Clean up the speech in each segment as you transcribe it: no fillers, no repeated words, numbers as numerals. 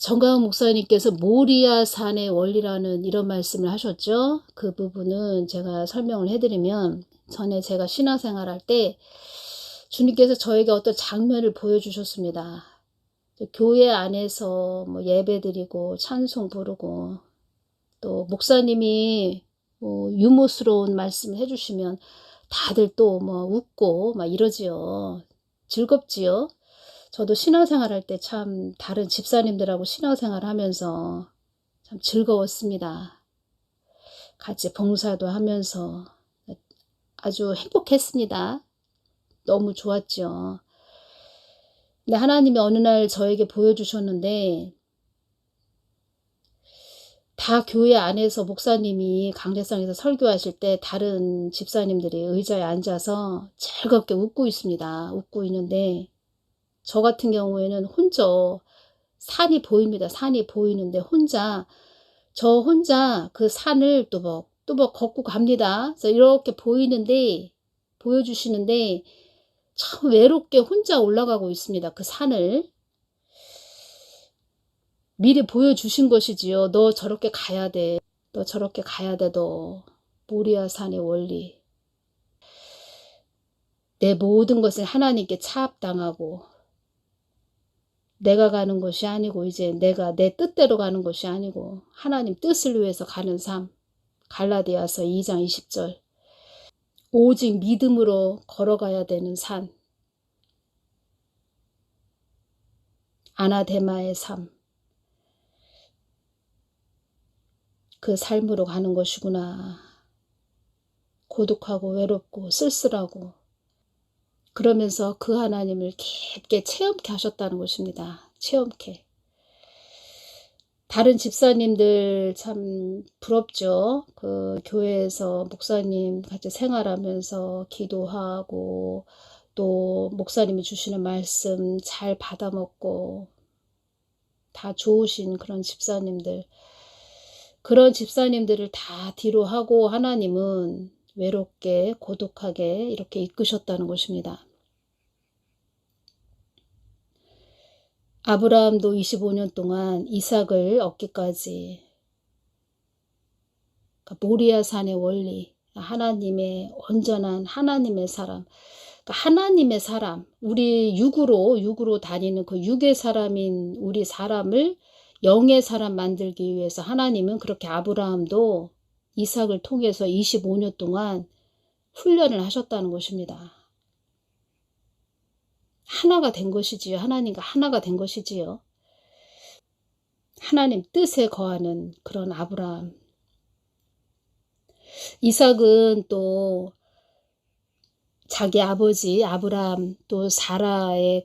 정가은 목사님께서 모리아 산의 원리라는 이런 말씀을 하셨죠. 그 부분은 제가 설명을 해드리면, 전에 제가 신앙생활할 때 주님께서 저에게 어떤 장면을 보여주셨습니다. 교회 안에서 뭐 예배드리고 찬송 부르고, 또 목사님이 유머스러운 말씀을 해주시면 다들 또 뭐 웃고 막 이러지요. 즐겁지요. 저도 신앙생활 할 때 참 다른 집사님들하고 신앙생활 하면서 참 즐거웠습니다. 같이 봉사도 하면서 아주 행복했습니다. 너무 좋았죠. 근데 하나님이 어느 날 저에게 보여주셨는데, 다 교회 안에서 목사님이 강대상에서 설교하실 때 다른 집사님들이 의자에 앉아서 즐겁게 웃고 있습니다. 웃고 있는데 저 같은 경우에는 혼자 산이 보입니다. 산이 보이는데 저 혼자 그 산을 또박 걷고 갑니다. 그래서 이렇게 보여주시는데 참 외롭게 혼자 올라가고 있습니다. 그 산을 미리 보여주신 것이지요. 너 저렇게 가야 돼. 너 저렇게 가야 돼. 너 모리아 산의 원리. 내 모든 것을 하나님께 차압당하고 내가 가는 것이 아니고 이제 내가 내 뜻대로 가는 것이 아니고 하나님 뜻을 위해서 가는 삶. 갈라디아서 2장 20절. 오직 믿음으로 걸어가야 되는 산. 아나데마의 삶. 그 삶으로 가는 것이구나. 고독하고 외롭고 쓸쓸하고 그러면서 그 하나님을 깊게 체험케 하셨다는 것입니다. 체험케. 다른 집사님들 참 부럽죠. 그 교회에서 목사님 같이 생활하면서 기도하고 또 목사님이 주시는 말씀 잘 받아먹고 다 좋으신 그런 집사님들. 그런 집사님들을 다 뒤로 하고 하나님은 외롭게 고독하게 이렇게 이끄셨다는 것입니다. 아브라함도 25년 동안 이삭을 얻기까지 모리아 산의 원리, 하나님의 온전한 하나님의 사람, 하나님의 사람, 우리 육으로 다니는 그 육의 사람인 우리 사람을 영의 사람 만들기 위해서 하나님은 그렇게 아브라함도 이삭을 통해서 25년 동안 훈련을 하셨다는 것입니다. 하나가 된 것이지요. 하나님과 하나가 된 것이지요. 하나님 뜻에 거하는 그런 아브라함. 이삭은 또 자기 아버지 아브라함 또 사라의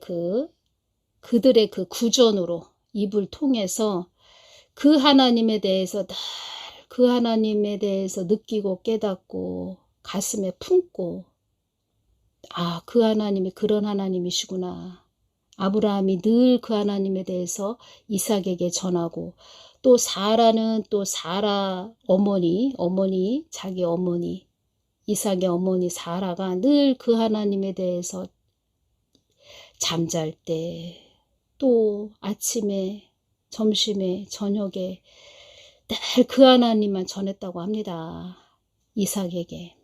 그들의 그 구전으로 입을 통해서 그 하나님에 대해서 늘 그 하나님에 대해서 느끼고 깨닫고 가슴에 품고 그 하나님이 그런 하나님이시구나. 아브라함이 늘 그 하나님에 대해서 이삭에게 전하고 또 사라는 또 사라 어머니 자기 어머니 이삭의 어머니 사라가 늘 그 하나님에 대해서 잠잘 때 또 아침에 점심에 저녁에 늘 그 하나님만 전했다고 합니다. 이삭에게.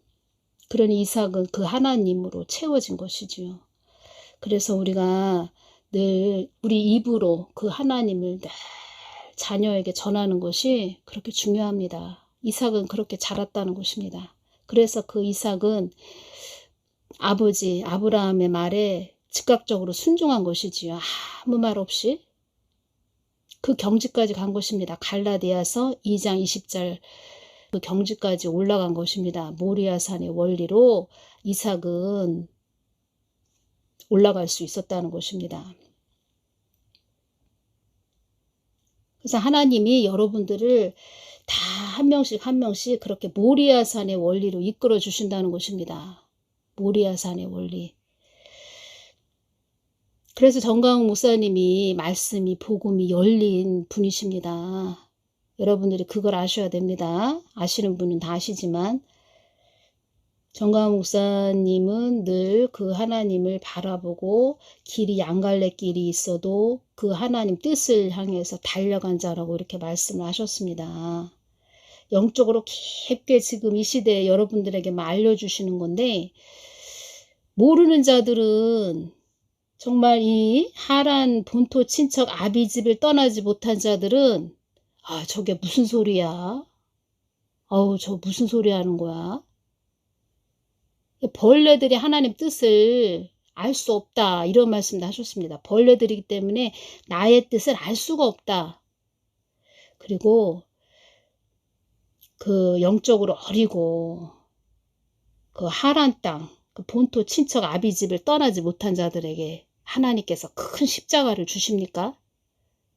그러니 이삭은 그 하나님으로 채워진 것이지요. 그래서 우리가 늘 우리 입으로 그 하나님을 늘 자녀에게 전하는 것이 그렇게 중요합니다. 이삭은 그렇게 자랐다는 것입니다. 그래서 그 이삭은 아버지 아브라함의 말에 즉각적으로 순종한 것이지요. 아무 말 없이 그 경지까지 간 것입니다. 갈라디아서 2장 20절 그 경지까지 올라간 것입니다. 모리아 산의 원리로 이삭은 올라갈 수 있었다는 것입니다. 그래서 하나님이 여러분들을 다 한 명씩 그렇게 모리아 산의 원리로 이끌어 주신다는 것입니다. 모리아 산의 원리. 그래서 정강훈 목사님이 말씀이 복음이 열린 분이십니다. 여러분들이 그걸 아셔야 됩니다. 아시는 분은 다 아시지만 정광 목사님은 늘 그 하나님을 바라보고 길이 양갈래 길이 있어도 그 하나님 뜻을 향해서 달려간 자라고 이렇게 말씀을 하셨습니다. 영적으로 깊게 지금 이 시대에 여러분들에게 알려주시는 건데, 모르는 자들은 정말 이 하란 본토 친척 아비집을 떠나지 못한 자들은 아, 저게 무슨 소리야? 어우, 저 무슨 소리 하는 거야? 벌레들이 하나님 뜻을 알 수 없다. 이런 말씀도 하셨습니다. 벌레들이기 때문에 나의 뜻을 알 수가 없다. 그리고 그 영적으로 어리고 그 하란 땅, 그 본토 친척 아비집을 떠나지 못한 자들에게 하나님께서 큰 십자가를 주십니까?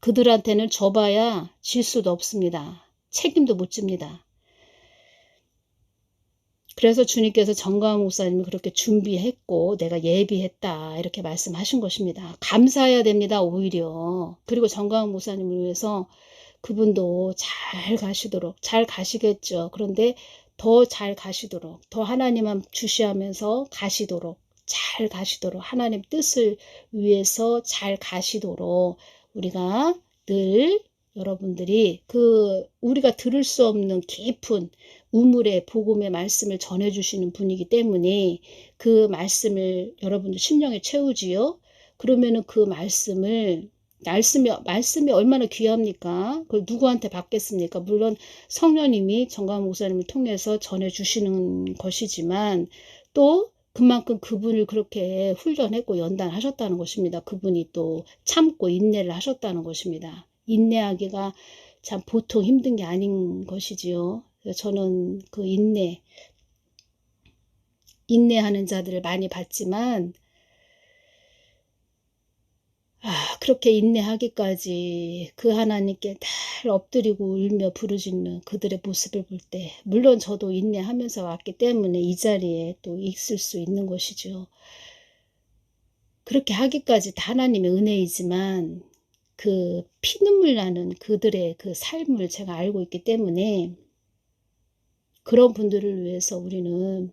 그들한테는 져봐야 질 수도 없습니다. 책임도 못 집니다. 그래서 주님께서 정광 목사님이 그렇게 준비했고 내가 예비했다 이렇게 말씀하신 것입니다. 감사해야 됩니다. 오히려. 그리고 정광 목사님을 위해서 그분도 잘 가시도록 잘 가시겠죠. 그런데 더 잘 가시도록 더 하나님만 주시하면서 가시도록 잘 가시도록 하나님 뜻을 위해서 잘 가시도록 우리가 늘 여러분들이 우리가 들을 수 없는 깊은 우물의 복음의 말씀을 전해주시는 분이기 때문에 그 말씀을 여러분들 심령에 채우지요. 그러면은 그 말씀이 얼마나 귀합니까? 그걸 누구한테 받겠습니까? 물론 성령님이 정광 목사님을 통해서 전해주시는 것이지만 또 그만큼 그분을 그렇게 훈련했고 연단하셨다는 것입니다. 그분이 또 참고 인내를 하셨다는 것입니다. 인내하기가 참 보통 힘든 게 아닌 것이지요. 저는 그 인내하는 자들을 많이 봤지만 그렇게 인내하기까지 그 하나님께 날 엎드리고 울며 부르짖는 그들의 모습을 볼 때 물론 저도 인내하면서 왔기 때문에 이 자리에 또 있을 수 있는 것이죠. 그렇게 하기까지 다 하나님의 은혜이지만 그 피눈물 나는 그들의 그 삶을 제가 알고 있기 때문에 그런 분들을 위해서 우리는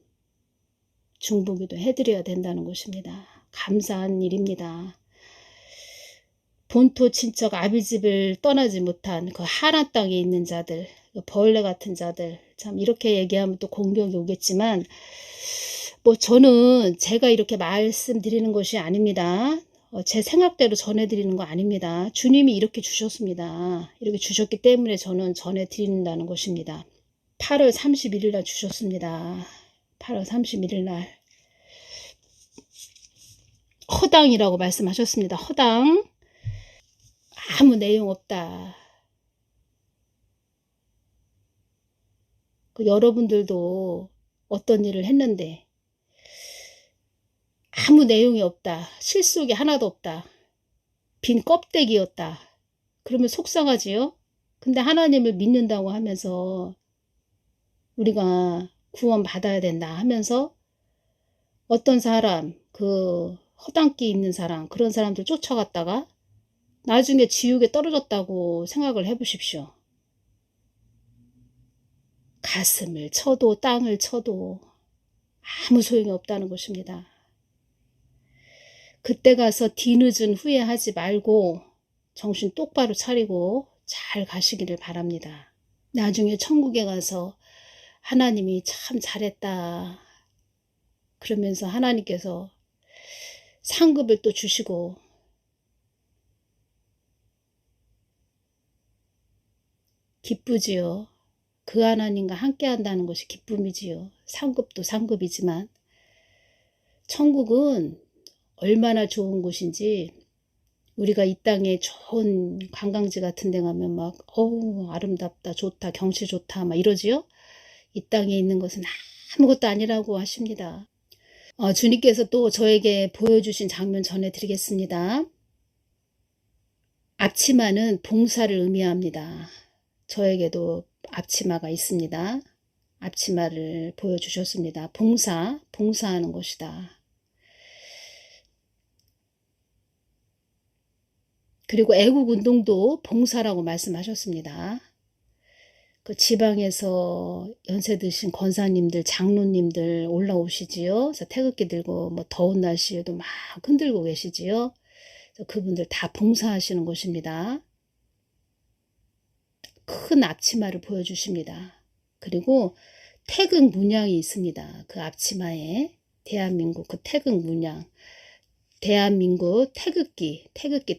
중보기도 해드려야 된다는 것입니다. 감사한 일입니다. 본토 친척 아비집을 떠나지 못한 그 하란 땅에 있는 자들, 그 벌레 같은 자들, 참 이렇게 얘기하면 또 공격이 오겠지만 뭐 저는 제가 이렇게 말씀드리는 것이 아닙니다. 제 생각대로 전해드리는 거 아닙니다. 주님이 이렇게 주셨습니다. 이렇게 주셨기 때문에 저는 전해드린다는 것입니다. 8월 31일 날 주셨습니다. 8월 31일 날 허당이라고 말씀하셨습니다. 허당. 아무 내용 없다. 여러분들도 어떤 일을 했는데 아무 내용이 없다. 실속이 하나도 없다. 빈 껍데기였다. 그러면 속상하지요? 근데 하나님을 믿는다고 하면서 우리가 구원 받아야 된다 하면서 어떤 사람, 그 허당끼 있는 사람, 그런 사람들 쫓아갔다가 나중에 지옥에 떨어졌다고 생각을 해보십시오. 가슴을 쳐도 땅을 쳐도 아무 소용이 없다는 것입니다. 그때 가서 뒤늦은 후회하지 말고 정신 똑바로 차리고 잘 가시기를 바랍니다. 나중에 천국에 가서 하나님이 참 잘했다 그러면서 하나님께서 상급을 또 주시고 기쁘지요. 그 하나님과 함께 한다는 것이 기쁨이지요. 상급도 상급이지만 천국은 얼마나 좋은 곳인지 우리가 이 땅에 좋은 관광지 같은 데 가면 막 어우 아름답다 좋다 경치 좋다 막 이러지요. 이 땅에 있는 것은 아무것도 아니라고 하십니다. 주님께서 또 저에게 보여주신 장면 전해드리겠습니다. 앞치마는 봉사를 의미합니다. 저에게도 앞치마가 있습니다. 앞치마를 보여주셨습니다. 봉사하는 것이다. 그리고 애국운동도 봉사라고 말씀하셨습니다. 그 지방에서 연세 드신 권사님들, 장로님들 올라오시지요. 그래서 태극기 들고 뭐 더운 날씨에도 막 흔들고 계시지요. 그래서 그분들 다 봉사하시는 곳입니다. 큰 앞치마를 보여주십니다. 그리고 태극 문양이 있습니다. 그 앞치마에 대한민국 그 태극 문양, 대한민국 태극기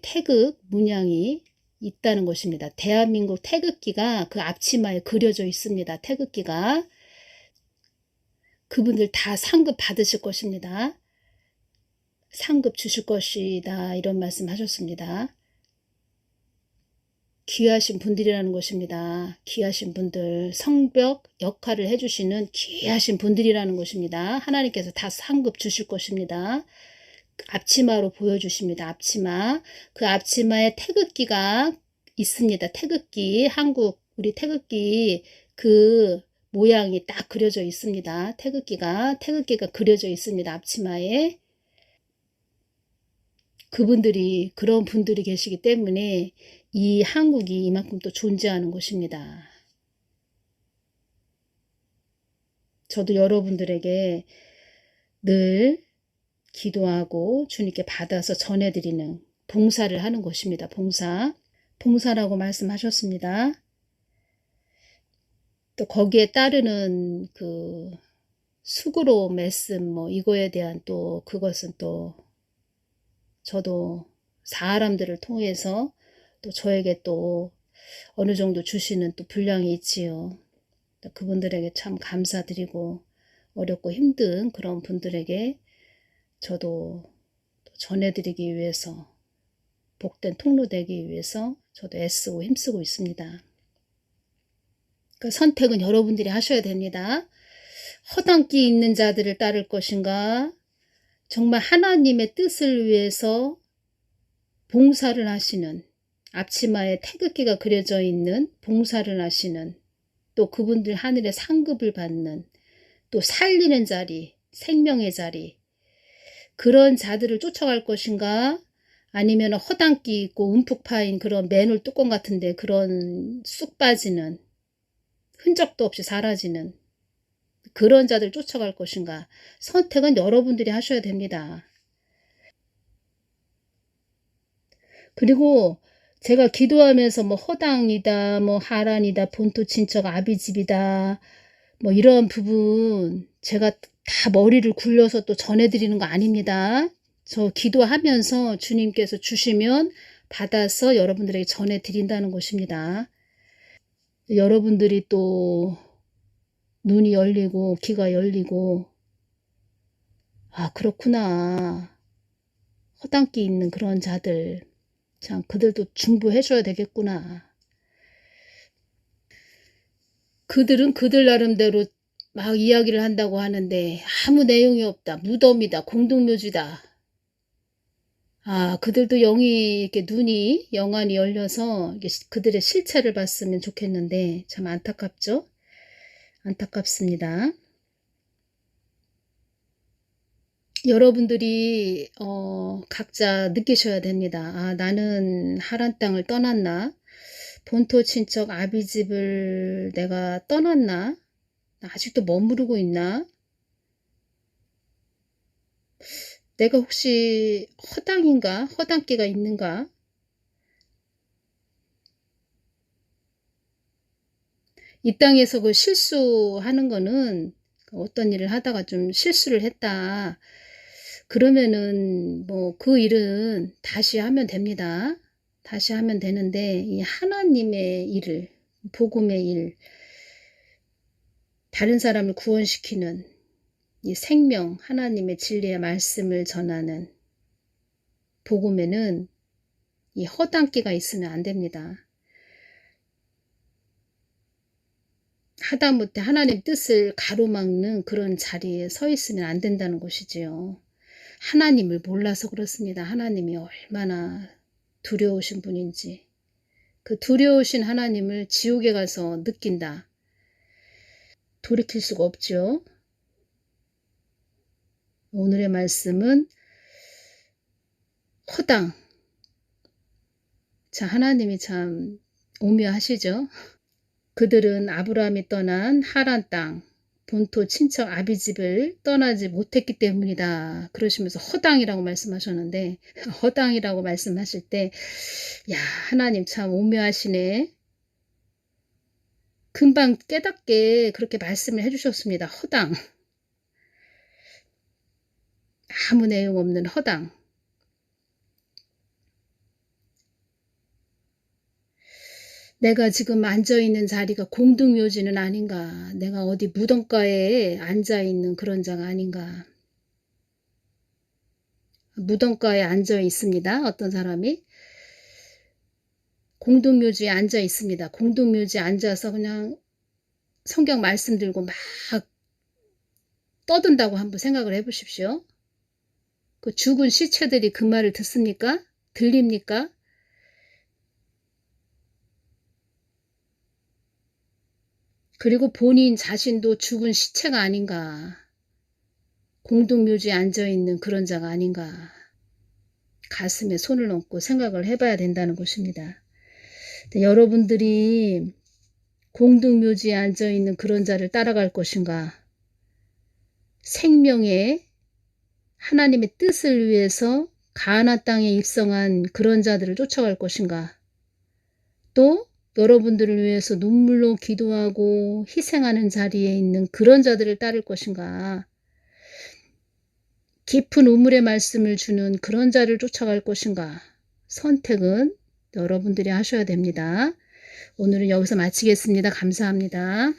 태극 문양이 있다는 것입니다. 대한민국 태극기가 그 앞치마에 그려져 있습니다. 태극기가. 그분들 다 상급 받으실 것입니다. 상급 주실 것이다. 이런 말씀 하셨습니다. 귀하신 분들이라는 것입니다. 귀하신 분들, 성벽 역할을 해주시는 귀하신 분들이라는 것입니다. 하나님께서 다 상급 주실 것입니다. 앞치마로 보여주십니다. 앞치마. 그 앞치마에 태극기가 있습니다. 태극기, 한국 우리 태극기 그 모양이 딱 그려져 있습니다. 태극기가 그려져 있습니다. 앞치마에. 그분들이 그런 분들이 계시기 때문에 이 한국이 이만큼 또 존재하는 곳입니다. 저도 여러분들에게 늘 기도하고 주님께 받아서 전해드리는 봉사를 하는 것입니다. 봉사라고 말씀하셨습니다. 또 거기에 따르는 그 수고로 말씀 뭐 이거에 대한 또 그것은 또 저도 사람들을 통해서 또 저에게 또 어느 정도 주시는 또 분량이 있지요. 또 그분들에게 참 감사드리고 어렵고 힘든 그런 분들에게 저도 전해드리기 위해서 복된 통로 되기 위해서 저도 애쓰고 힘쓰고 있습니다. 그 선택은 여러분들이 하셔야 됩니다. 허당끼 있는 자들을 따를 것인가? 정말 하나님의 뜻을 위해서 봉사를 하시는 앞치마에 태극기가 그려져 있는 봉사를 하시는 또 그분들 하늘의 상급을 받는 또 살리는 자리, 생명의 자리 그런 자들을 쫓아갈 것인가? 아니면 허당끼 있고 움푹 파인 그런 맨홀 뚜껑 같은데 그런 쑥 빠지는 흔적도 없이 사라지는 그런 자들 쫓아갈 것인가? 선택은 여러분들이 하셔야 됩니다. 그리고 제가 기도하면서 뭐 허당이다, 뭐 하란이다, 본토 친척 아비집이다, 뭐 이런 부분 제가 다 머리를 굴려서 또 전해드리는 거 아닙니다. 저 기도하면서 주님께서 주시면 받아서 여러분들에게 전해드린다는 것입니다. 여러분들이 또 눈이 열리고 귀가 열리고 아 그렇구나. 허당끼 있는 그런 자들 참 그들도 중보해 줘야 되겠구나. 그들은 그들 나름대로 막 이야기를 한다고 하는데 아무 내용이 없다. 무덤이다. 공동묘지다. 아 그들도 영이 이렇게 눈이 영안이 열려서 그들의 실체를 봤으면 좋겠는데 참 안타깝죠. 안타깝습니다. 여러분들이 각자 느끼셔야 됩니다. 아 나는 하란 땅을 떠났나? 본토 친척 아비집을 내가 떠났나? 나 아직도 머무르고 있나? 내가 혹시 허당인가? 허당끼가 있는가? 이 땅에서 그 실수하는 거는 어떤 일을 하다가 좀 실수를 했다. 그러면은 뭐 그 일은 다시 하면 됩니다. 다시 하면 되는데 이 하나님의 일을 복음의 일 다른 사람을 구원시키는 이 생명 하나님의 진리의 말씀을 전하는 복음에는 이 허당끼가 있으면 안 됩니다. 하다못해 하나님 뜻을 가로막는 그런 자리에 서 있으면 안 된다는 것이지요. 하나님을 몰라서 그렇습니다. 하나님이 얼마나 두려우신 분인지. 그 두려우신 하나님을 지옥에 가서 느낀다. 돌이킬 수가 없죠. 오늘의 말씀은 허당. 자, 하나님이 참 오묘하시죠. 그들은 아브라함이 떠난 하란 땅, 본토 친척 아비집을 떠나지 못했기 때문이다. 그러시면서 허당이라고 말씀하셨는데 허당이라고 말씀하실 때 야, 하나님 참 오묘하시네. 금방 깨닫게 그렇게 말씀을 해주셨습니다. 허당. 아무 내용 없는 허당. 내가 지금 앉아있는 자리가 공동묘지는 아닌가. 내가 어디 무덤가에 앉아있는 그런 자가 아닌가. 무덤가에 앉아 있습니다. 어떤 사람이. 공동묘지에 앉아 있습니다. 공동묘지에 앉아서 그냥 성경 말씀 들고 막 떠든다고 한번 생각을 해보십시오. 그 죽은 시체들이 그 말을 듣습니까? 들립니까? 그리고 본인 자신도 죽은 시체가 아닌가. 공동묘지에 앉아있는 그런 자가 아닌가. 가슴에 손을 얹고 생각을 해봐야 된다는 것입니다. 여러분들이 공동묘지에 앉아있는 그런 자를 따라갈 것인가? 생명의 하나님의 뜻을 위해서 가나안 땅에 입성한 그런 자들을 쫓아갈 것인가? 또 여러분들을 위해서 눈물로 기도하고 희생하는 자리에 있는 그런 자들을 따를 것인가? 깊은 우물의 말씀을 주는 그런 자를 쫓아갈 것인가? 선택은 여러분들이 하셔야 됩니다. 오늘은 여기서 마치겠습니다. 감사합니다.